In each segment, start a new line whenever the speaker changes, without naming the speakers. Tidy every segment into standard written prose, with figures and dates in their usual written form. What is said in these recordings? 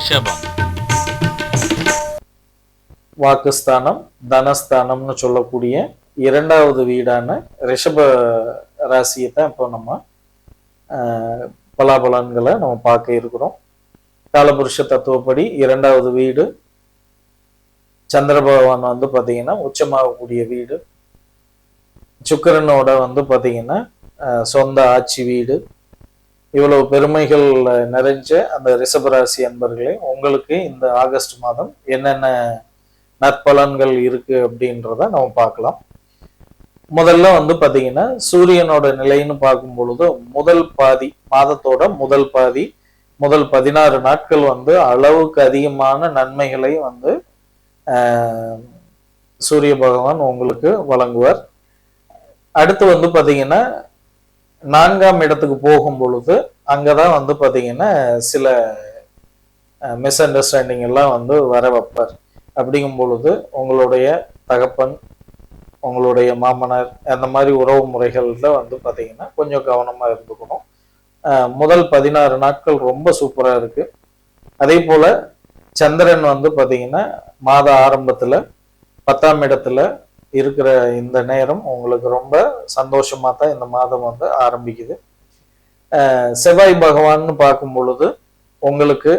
ரிஷபம்.
வாக்குஸ்தானம், தனஸ்தானம்னு சொல்லக்கூடிய இரண்டாவது வீடான ரிஷப ராசியை தான் இப்போ நம்ம பலாபலன்களை நம்ம பார்க்க இருக்கிறோம். காலபுருஷ தத்துவப்படி இரண்டாவது வீடு சந்திர பகவான் வந்து பார்த்தீங்கன்னா உச்சமாகக்கூடிய வீடு. சுக்கிரனோட வந்து பார்த்தீங்கன்னா சொந்த ஆட்சி வீடு. இவ்வளவு பெருமைகள் நிறைஞ்ச அந்த ரிஷபராசி அன்பர்களே, உங்களுக்கு இந்த ஆகஸ்ட் மாதம் என்னென்ன நற்பலன்கள் இருக்கு அப்படின்றத நம்ம பார்க்கலாம். முதல்ல வந்து பார்த்தீங்கன்னா சூரியனோட நிலைன்னு பார்க்கும் பொழுது முதல் பாதி மாதத்தோட முதல் பாதி முதல் 16 நாட்கள் வந்து அளவுக்கு அதிகமான நன்மைகளை வந்து சூரிய பகவான் உங்களுக்கு வழங்குவார். அடுத்து வந்து பார்த்தீங்கன்னா 4ஆம் இடத்துக்கு போகும் பொழுது அங்கதான் வந்து பார்த்தீங்கன்னா சில மிஸ் அண்டர்ஸ்டாண்டிங் எல்லாம் வந்து வர வைப்பார். அப்படிங்கும் பொழுது உங்களுடைய தகப்பன், உங்களுடைய மாமனார், அந்த மாதிரி உறவு முறைகள்ல வந்து பார்த்தீங்கன்னா கொஞ்சம் கவனமா இருந்துக்கணும். முதல் 16 நாட்கள் ரொம்ப சூப்பரா இருக்கு. அதே போல சந்திரன் வந்து பார்த்தீங்கன்னா மாத ஆரம்பத்துல 10ஆம் இடத்துல இருக்கிற இந்த நேரம் உங்களுக்கு ரொம்ப சந்தோஷமா தான் இந்த மாதம் வந்து ஆரம்பிக்குது. செவ்வாய் பகவான்னு பார்க்கும் பொழுது உங்களுக்கு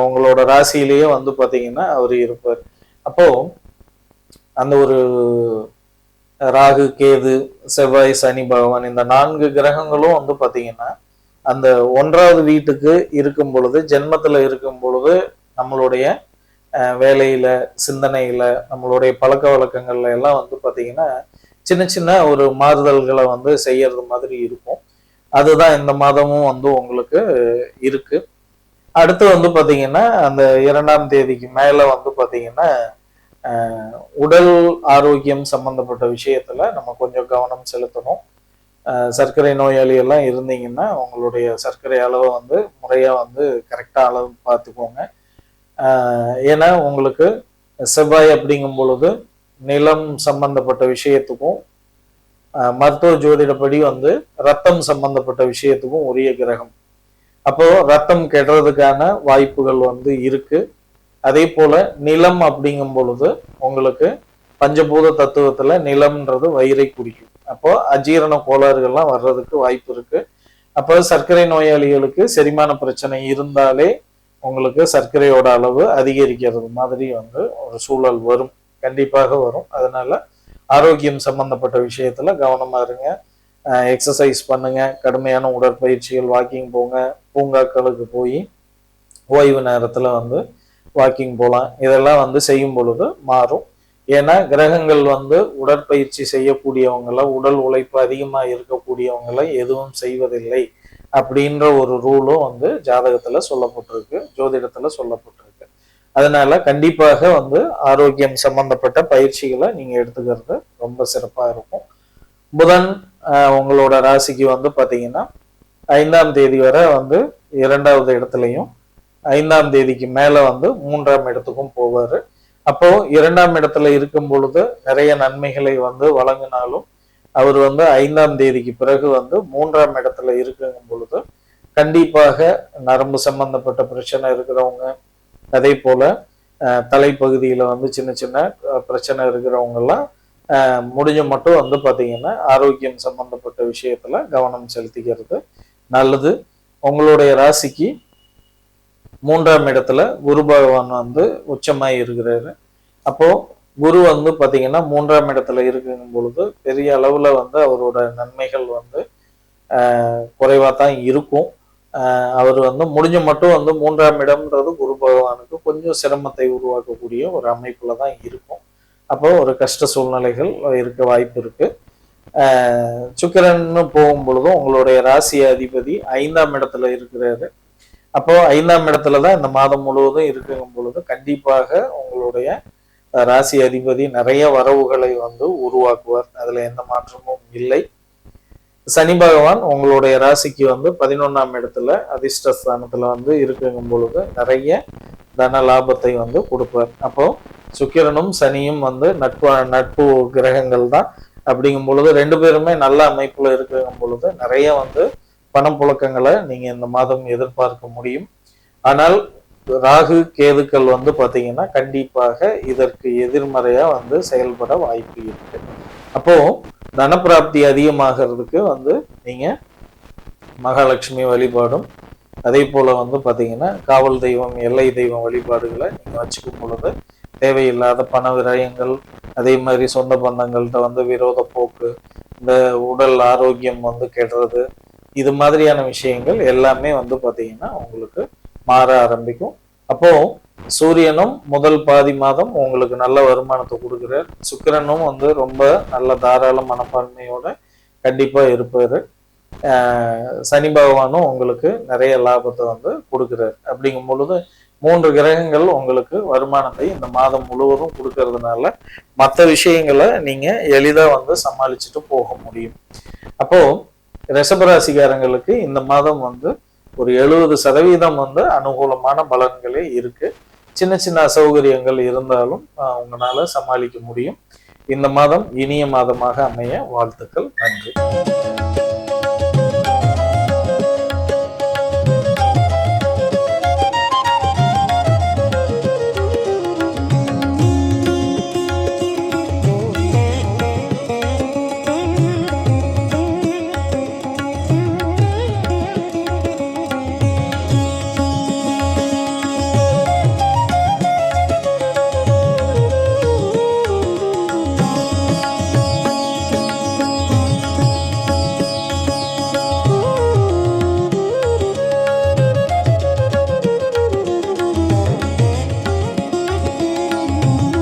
உங்களோட ராசியிலேயே வந்து பார்த்தீங்கன்னா அவர் இருப்பார். அப்போ அந்த ஒரு ராகு, கேது, செவ்வாய், சனி பகவான் இந்த 4 கிரகங்களும் வந்து பார்த்தீங்கன்னா அந்த 1ஆவது வீட்டுக்கு இருக்கும் பொழுது, ஜென்மத்துல இருக்கும் பொழுது நம்மளுடைய வேலையில, சிந்தனையில, நம்மளுடைய பழக்க வழக்கங்கள்ல எல்லாம் வந்து பார்த்தீங்கன்னா சின்ன சின்ன ஒரு மாறுதல்களை வந்து செய்யறது மாதிரி இருக்கும். அதுதான் இந்த மாதமும் வந்து உங்களுக்கு இருக்கு. அடுத்து வந்து பார்த்தீங்கன்னா அந்த 2ஆம் தேதிக்கு மேல வந்து பார்த்தீங்கன்னா உடல் ஆரோக்கியம் சம்பந்தப்பட்ட விஷயத்துல நம்ம கொஞ்சம் கவனம் செலுத்தணும். சர்க்கரை நோயாளி எல்லாம் இருந்தீங்கன்னா உங்களுடைய சர்க்கரை அளவை வந்து முறையா வந்து கரெக்டா அளவு பார்த்துக்கோங்க. ஏன்னா உங்களுக்கு செவ்வாய் அப்படிங்கும் பொழுது நிலம் சம்பந்தப்பட்ட விஷயத்துக்கும் மருத்துவ ஜோதிடப்படி வந்து ரத்தம் சம்பந்தப்பட்ட விஷயத்துக்கும் உரிய கிரகம். அப்போ ரத்தம் கெடுறதுக்கான வாய்ப்புகள் வந்து இருக்கு. அதே போல நிலம் அப்படிங்கும் பொழுது உங்களுக்கு பஞ்சபூத தத்துவத்துல நிலம்ன்றது வயிறை குறிக்கும். அப்போ அஜீரண கோளாறுகள்லாம் வர்றதுக்கு வாய்ப்பு இருக்கு. அப்போ சர்க்கரை நோயாளிகளுக்கு செரிமான பிரச்சனை இருந்தாலே உங்களுக்கு சர்க்கரையோட அளவு அதிகரிக்கிறது மாதிரி வந்து ஒரு சூழல் வரும், கண்டிப்பாக வரும். அதனால ஆரோக்கியம் சம்பந்தப்பட்ட விஷயத்துல கவனமா இருங்க. எக்ஸசைஸ் பண்ணுங்க, கடுமையான உடற்பயிற்சிகள், வாக்கிங் போங்க, பூங்காக்களுக்கு போய் ஓய்வு நேரத்துல வந்து வாக்கிங் போகலாம். இதெல்லாம் வந்து செய்யும் பொழுது மாறும். ஏன்னா கிரகங்கள் வந்து உடற்பயிற்சி செய்யக்கூடியவங்கள, உடல் உழைப்பு அதிகமா இருக்கக்கூடியவங்களை எதுவும் செய்வதில்லை அப்படின்ற ஒரு ரூலும் வந்து ஜாதகத்துல சொல்லப்பட்டிருக்கு, ஜோதிடத்துல சொல்லப்பட்டிருக்கு. அதனால கண்டிப்பாக வந்து ஆரோக்கியம் சம்பந்தப்பட்ட பயிற்சிகளை நீங்க எடுத்துக்கிறது ரொம்ப சிறப்பா இருக்கும். புதன் உங்களோட ராசிக்கு வந்து பாத்தீங்கன்னா 5ஆம் தேதி வரை வந்து 2ஆவது இடத்துலையும் 5ஆம் தேதிக்கு மேல வந்து 3ஆம் இடத்துக்கும் போவாரு. அப்போ 2ஆம் இடத்துல இருக்கும் பொழுது நிறைய நன்மைகளை வந்து வழங்கினாலும் அவர் வந்து 5ஆம் தேதிக்கு பிறகு வந்து 3ஆம் இடத்துல இருக்கும் பொழுது கண்டிப்பாக நரம்பு சம்பந்தப்பட்ட பிரச்சனை இருக்கிறவங்க, அதே போல தலைப்பகுதியில வந்து சின்ன சின்ன பிரச்சனை இருக்கிறவங்க எல்லாம் முடிஞ்ச மட்டும் வந்து பாத்தீங்கன்னா ஆரோக்கியம் சம்பந்தப்பட்ட விஷயத்துல கவனம் செலுத்திக்கிறது நல்லது. உங்களுடைய ராசிக்கு 3ஆம் இடத்துல குரு பகவான் வந்து உச்சமாய் இருக்கிறாரு. அப்போ குரு வந்து பாத்தீங்கன்னா 3ஆம் இடத்துல இருக்கும் பொழுது பெரிய அளவுல வந்து அவரோட நன்மைகள் வந்து குறைவா தான் இருக்கும். அவர் வந்து முடிஞ்ச மட்டும் வந்து 3ஆம் இடம்ன்றது குரு பகவானுக்கு கொஞ்சம் சிரமத்தை உருவாக்கக்கூடிய ஒரு அமைப்புல தான் இருக்கும். அப்போ ஒரு கஷ்ட சூழ்நிலைகள் இருக்க வாய்ப்பு இருக்கு. சுக்கிரன்னு போகும் பொழுதும் உங்களுடைய ராசி அதிபதி 5ஆம் இடத்துல இருக்கிறாரு. அப்போ 5ஆம் இடத்துலதான் இந்த மாதம் முழுவதும் இருக்கும் பொழுது கண்டிப்பாக உங்களுடைய ராசி அதிபதி நிறைய வரவுகளை வந்து உருவாக்குவார். அதுல எந்த மாற்றமும் இல்லை. சனி பகவான் உங்களுடைய ராசிக்கு வந்து 11ஆம் இடத்துல அதிர்ஷ்டஸ்தானத்துல வந்து இருக்கும் பொழுது நிறைய தன லாபத்தை வந்து கொடுப்பார். அப்போ சுக்கிரனும் சனியும் வந்து நட்பு கிரகங்கள் தான். அப்படிங்கும் பொழுது 2 பேருமே நல்ல அமைப்புல இருக்கும் பொழுது நிறைய வந்து பணப்புழக்கங்களை நீங்க இந்த மாதம் எதிர்பார்க்க முடியும். ஆனால் ராகு கேதுக்கள் வந்து பாத்தீங்கன்னா கண்டிப்பாக இதற்கு எதிர்மறையா வந்து செயல்பட வாய்ப்பு இருக்கு. அப்போ தனப்பிராப்தி அதிகமாகிறதுக்கு வந்து நீங்க மகாலட்சுமி வழிபாடும், அதே போல வந்து பாத்தீங்கன்னா காவல் தெய்வம், எல்லை தெய்வம் வழிபாடுகளை நீங்க வச்சுக்கும் பொழுது தேவையில்லாத பண விரயங்கள், அதே மாதிரி சொந்த பந்தங்கள்கிட்ட வந்து விரோத போக்கு, இந்த உடல் ஆரோக்கியம் வந்து கெடுறது, இது மாதிரியான விஷயங்கள் எல்லாமே வந்து பாத்தீங்கன்னா உங்களுக்கு மாற ஆரம்பிக்கும். அப்போ சூரியனும் முதல் பாதி மாதம் உங்களுக்கு நல்ல வருமானத்தை கொடுக்குறார். சுக்கிரனும் வந்து ரொம்ப நல்ல தாராள மனப்பான்மையோட கண்டிப்பா இருப்பாரு. சனி பகவானும் உங்களுக்கு நிறைய லாபத்தை வந்து கொடுக்குறாரு. அப்படிங்கும் பொழுது 3 கிரகங்கள் உங்களுக்கு வருமானத்தை இந்த மாதம் முழுவதும் கொடுக்கறதுனால மற்ற விஷயங்களை நீங்க எளிதா வந்து சமாளிச்சுட்டு போக முடியும். அப்போ ரிஷபராசிக்காரங்களுக்கு இந்த மாதம் வந்து ஒரு 70% வந்து அனுகூலமான பலன்களே இருக்கு. சின்ன சின்ன அசௌகரியங்கள் இருந்தாலும் உங்களால சமாளிக்க முடியும். இந்த மாதம் இனிய மாதமாக அமைய வாழ்த்துக்கள். நன்றி.